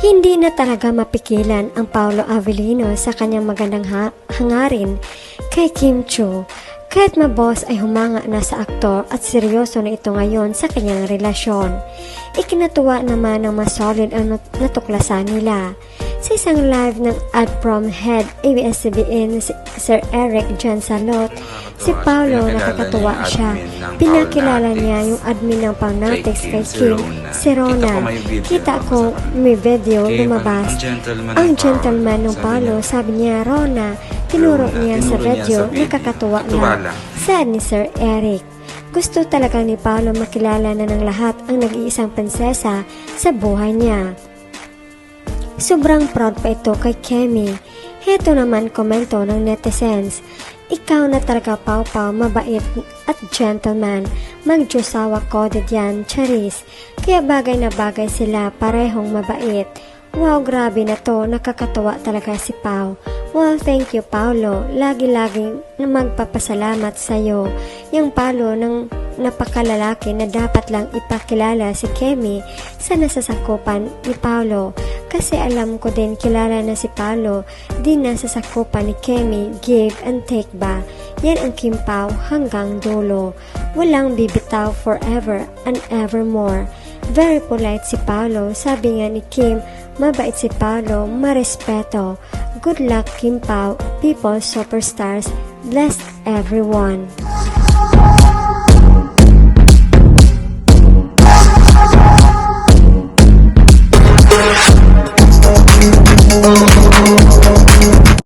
Hindi na talaga mapigilan ang Paolo Avellino sa kanyang magandang hangarin kay Kim Chiu. Kahit maboss ay humanga na sa aktor at seryoso na ito ngayon sa kanyang relasyon. Ikinatuwa naman ng mas solid ang natuklasan nila. Sa isang live ng ad prom head ABS-CBN si Sir Eric Jan Salot, si Paolo nakakatuwa siya. Pinakilala niya yung admin ng Pangnautics kay Kim, si Rona. Kita ko may video lumabas. Ang gentleman ng Paolo, sabi niya, Rona, tinuro niya sa video, nakakatuwa na. Saad ni Sir Eric. Gusto talaga ni Paolo makilala na ng lahat ang nag-iisang prinsesa sa buhay niya. Sobrang proud pa ito kay Kemi. Heto naman komento ng netizens. Ikaw na talaga Pau-Pau, mabait at gentleman. Magdiyosawa ko diyan, Charis. Kaya bagay na bagay sila, parehong mabait. Wow, grabe na to, nakakatawa talaga si Pau. Well, thank you Paolo. Lagi-laging magpapasalamat sa'yo. Yung Paolo ng napakalalaki na dapat lang ipakilala si Kemi sa nasasakupan ni Paolo. Kasi alam ko din kilala na si Paolo din nasasakupan ni Kemi, give and take ba. Yan ang Kim Pao hanggang dulo. Walang bibitaw forever and evermore. Very polite si Paolo. Sabi nga ni Kim, mabait si Paolo, marespeto. Good luck Kim Pao, people superstars, bless everyone.